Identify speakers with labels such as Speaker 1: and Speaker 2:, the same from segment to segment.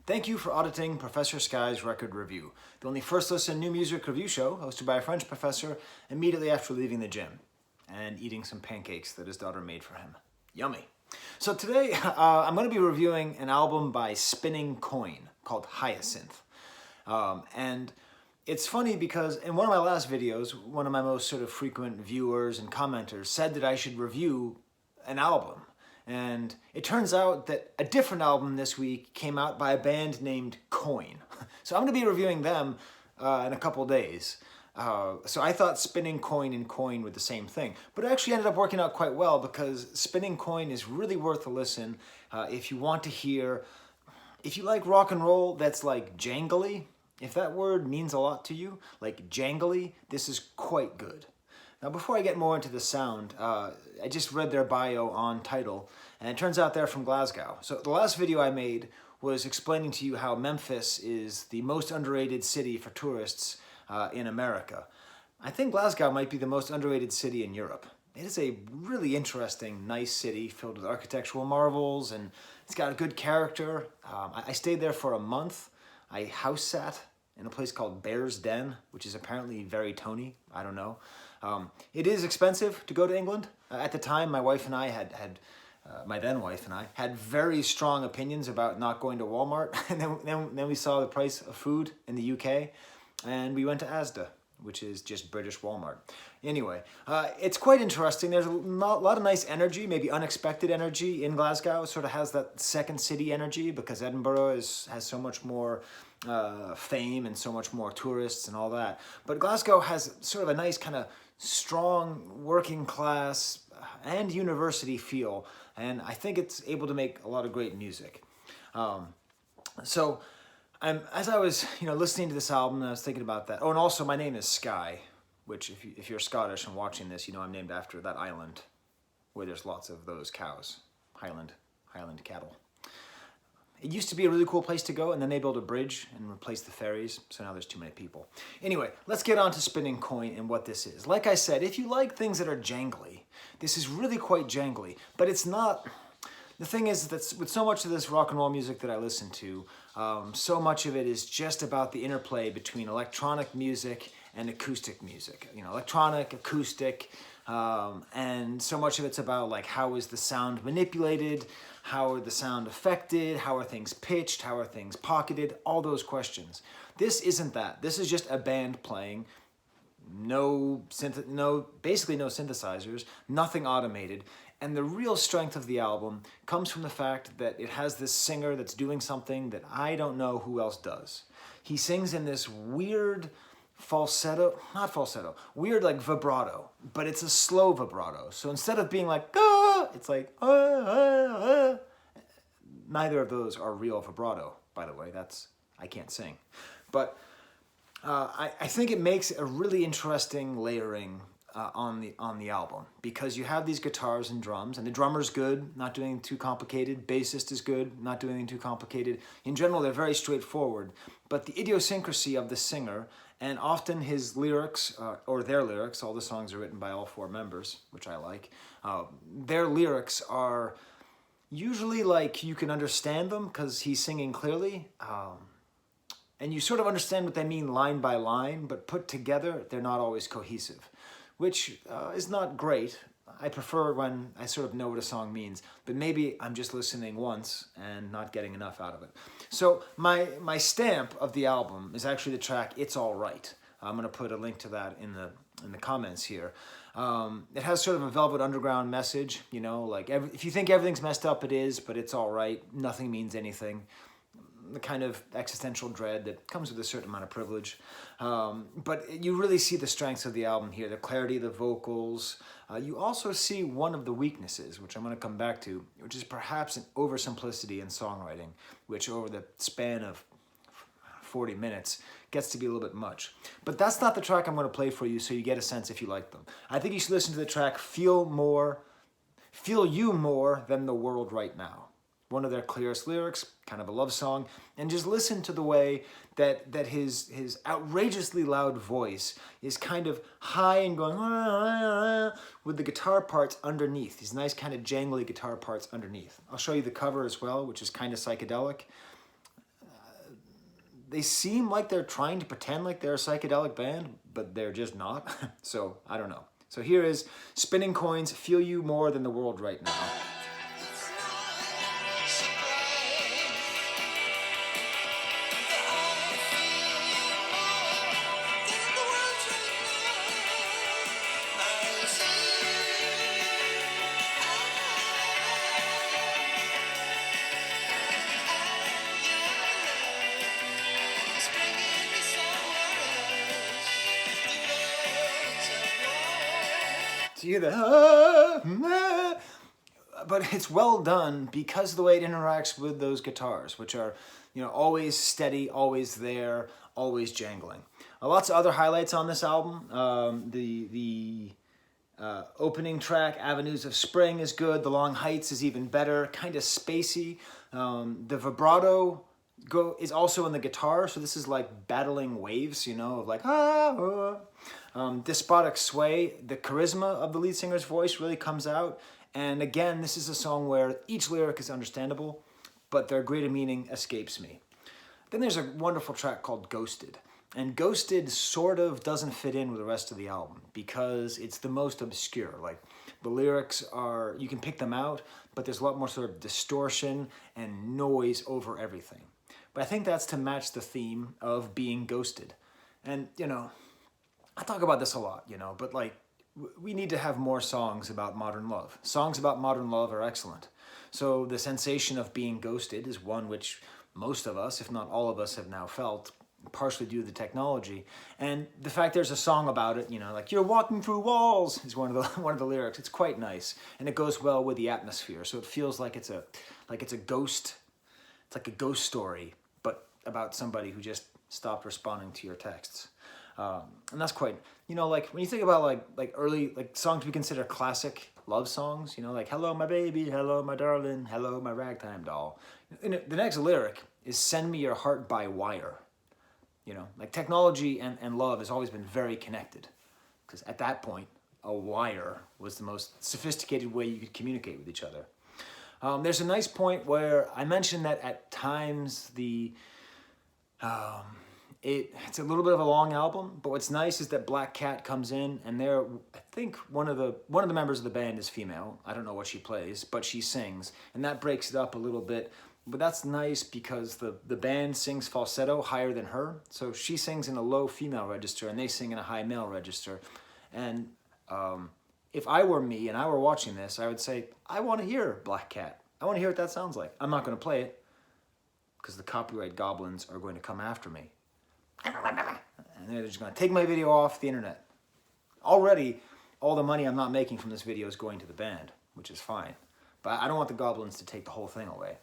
Speaker 1: Thank you for auditing Professor Skye's Record Review, the only first listen new music review show hosted by a French professor immediately after leaving the gym and eating some pancakes that his daughter made for him. Yummy. So today I'm going to be reviewing an album by Spinning Coin called Hyacinth. And it's funny because in one of my last videos, one of my most sort of frequent viewers and commenters said that I should review an album. And it turns out that a different album this week came out by a band named Coin. So I'm going to be reviewing them in a couple days. So I thought Spinning Coin and Coin were the same thing. But it actually ended up working out quite well because Spinning Coin is really worth a listen if you want to hear, if you like rock and roll that's like jangly, if that word means a lot to you, like jangly, this is quite good. Now, before I get more into the sound, I just read their bio on Tidal, and it turns out they're from Glasgow. So the last video I made was explaining to you how Memphis is the most underrated city for tourists in America. I think Glasgow might be the most underrated city in Europe. It is a really interesting, nice city filled with architectural marvels, and it's got a good character. I stayed there for a month. I house sat in a place called Bear's Den, which is apparently very Tony. I don't know. It is expensive to go to England. At the time, my wife and I my then wife and I, had very strong opinions about not going to Walmart. And then we saw the price of food in the UK, and we went to Asda, which is just British Walmart. Anyway, it's quite interesting. There's a lot of nice energy, maybe unexpected energy in Glasgow. It sort of has that second city energy because Edinburgh has so much more fame and so much more tourists and all that. But Glasgow has sort of a nice kind of strong working class and university feel, and I think it's able to make a lot of great music. So as I was listening to this album, I was thinking about that. Oh, and also my name is Skye, which if you're Scottish and watching this, I'm named after that island where there's lots of those cows, Highland cattle. It used to be a really cool place to go, and then they built a bridge and replaced the ferries, so now there's too many people. Anyway, let's get on to Spinning Coin and what this is. Like I said, if you like things that are jangly, this is really quite jangly, but it's not. The thing is that with so much of this rock and roll music that I listen to, so much of it is just about the interplay between electronic music and acoustic music. Electronic, acoustic, and so much of it's about like how is the sound manipulated, how are the sound affected, how are things pitched, how are things pocketed, all those questions. This isn't that. This is just a band playing, basically no synthesizers, nothing automated. And the real strength of the album comes from the fact that it has this singer that's doing something that I don't know who else does. He sings in this weird weird like vibrato, but it's a slow vibrato. So instead of being like, ah, it's like, ah, ah, ah. Neither of those are real vibrato, by the way. I can't sing. But I think it makes a really interesting layering on the album, because you have these guitars and drums, and the drummer's good, not doing too complicated. Bassist is good, not doing anything too complicated. In general, they're very straightforward, but the idiosyncrasy of the singer, and often his lyrics, or their lyrics, all the songs are written by all four members, which I like, their lyrics are usually like you can understand them because he's singing clearly, and you sort of understand what they mean line by line, but put together, they're not always cohesive, which is not great. I prefer when I sort of know what a song means, but maybe I'm just listening once and not getting enough out of it. So my stamp of the album is actually the track It's All Right. I'm going to put a link to that in the comments here. It has sort of a Velvet Underground message, like if you think everything's messed up, it is, but it's all right. Nothing means anything. The kind of existential dread that comes with a certain amount of privilege. But you really see the strengths of the album here, the clarity of the vocals. You also see one of the weaknesses, which I'm going to come back to, which is perhaps an oversimplicity in songwriting, which over the span of 40 minutes gets to be a little bit much. But that's not the track I'm going to play for you, so you get a sense if you like them. I think you should listen to the track Feel You More Than the World Right Now. One of their clearest lyrics, kind of a love song, and just listen to the way that his outrageously loud voice is kind of high and going with the guitar parts underneath, these nice kind of jangly guitar parts underneath. I'll show you the cover as well, which is kind of psychedelic. they seem like they're trying to pretend like they're a psychedelic band, but they're just not. So I don't know. So here is Spinning Coins, Feel You More Than the World Right Now. So you hear the, but it's well done because of the way it interacts with those guitars, which are, always steady, always there, always jangling. Lots of other highlights on this album. The opening track, Avenues of Spring, is good. The Long Heights is even better, kind of spacey. The vibrato is also in the guitar, so this is like battling waves, of like, Despotic Sway, the charisma of the lead singer's voice really comes out. And again, this is a song where each lyric is understandable, but their greater meaning escapes me. Then there's a wonderful track called Ghosted. And Ghosted sort of doesn't fit in with the rest of the album because it's the most obscure. Like, the lyrics are, you can pick them out, but there's a lot more sort of distortion and noise over everything. But I think that's to match the theme of being ghosted. And, I talk about this a lot, but like, we need to have more songs about modern love. Songs about modern love are excellent. So the sensation of being ghosted is one which most of us, if not all of us, have now felt, partially due to the technology. And the fact there's a song about it, like "You're walking through walls" is one of the lyrics. It's quite nice, and it goes well with the atmosphere. So it feels like it's a ghost. It's like a ghost story, but about somebody who just stopped responding to your texts. And that's quite, like when you think about like early songs we consider classic love songs, like "Hello my baby, hello my darling, hello my ragtime doll." And the next lyric is "Send me your heart by wire." Like technology and love has always been very connected, because at that point, a wire was the most sophisticated way you could communicate with each other. There's a nice point where I mentioned that at times it's a little bit of a long album, but what's nice is that Black Cat comes in, and I think one of the members of the band is female. I don't know what she plays, but she sings, and that breaks it up a little bit. But that's nice because the band sings falsetto higher than her, so she sings in a low female register, and they sing in a high male register. And if I were me and I were watching this, I would say, I want to hear Black Cat. I want to hear what that sounds like. I'm not going to play it because the copyright goblins are going to come after me. And they're just going to take my video off the internet. Already, all the money I'm not making from this video is going to the band, which is fine. But I don't want the goblins to take the whole thing away.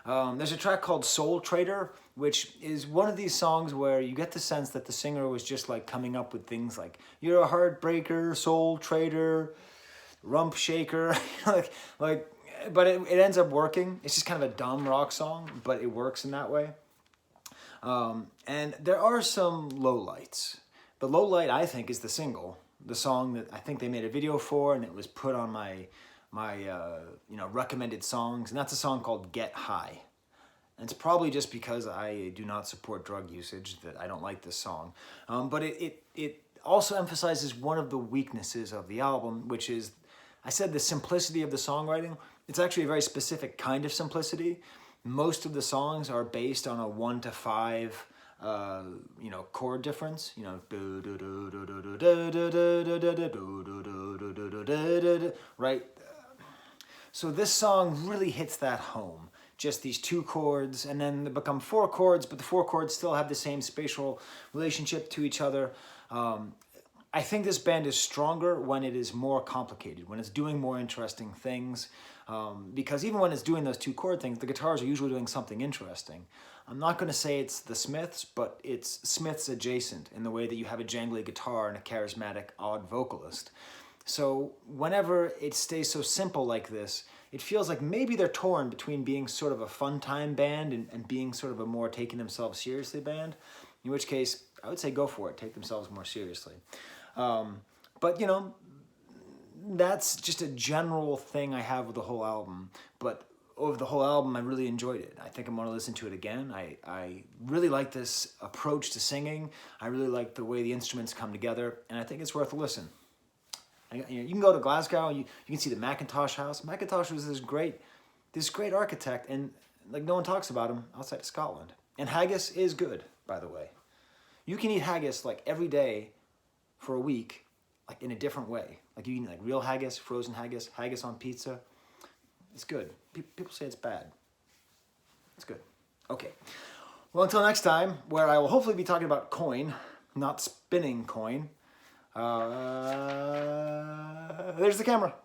Speaker 1: There's a track called Soul Trader, which is one of these songs where you get the sense that the singer was just like coming up with things like, "You're a heartbreaker, soul trader, rump shaker," but it ends up working. It's just kind of a dumb rock song, but it works in that way. And there are some lowlights. The lowlight, I think, is the single, the song that I think they made a video for, and it was put on my recommended songs, and that's a song called "Get High." And it's probably just because I do not support drug usage that I don't like this song. But it also emphasizes one of the weaknesses of the album, which is, I said, the simplicity of the songwriting. It's actually a very specific kind of simplicity. Most of the songs are based on a 1 to 5 chord difference, right? So this song really hits that home. Just these 2 chords, and then they become 4 chords, but the 4 chords still have the same spatial relationship to each other. I think this band is stronger when it is more complicated, when it's doing more interesting things. Because even when it's doing those 2 chord things, the guitars are usually doing something interesting. I'm not going to say it's the Smiths, but it's Smiths adjacent in the way that you have a jangly guitar and a charismatic, odd vocalist. So whenever it stays so simple like this, it feels like maybe they're torn between being sort of a fun time band and being sort of a more taking themselves seriously band, in which case I would say go for it, take themselves more seriously. But that's just a general thing I have with the whole album. But over the whole album, I really enjoyed it. I think I'm going to listen to it again. I really like this approach to singing. I really like the way the instruments come together, and I think it's worth a listen. You can go to Glasgow, you can see the Macintosh house. Macintosh was this great architect, and like no one talks about him outside of Scotland. And haggis is good, by the way. You can eat haggis like every day for a week, like in a different way. Like you can eat like real haggis, frozen haggis, haggis on pizza. It's good. People say it's bad. It's good. Okay. Well, until next time, where I will hopefully be talking about coin, not spinning coin. There's the camera.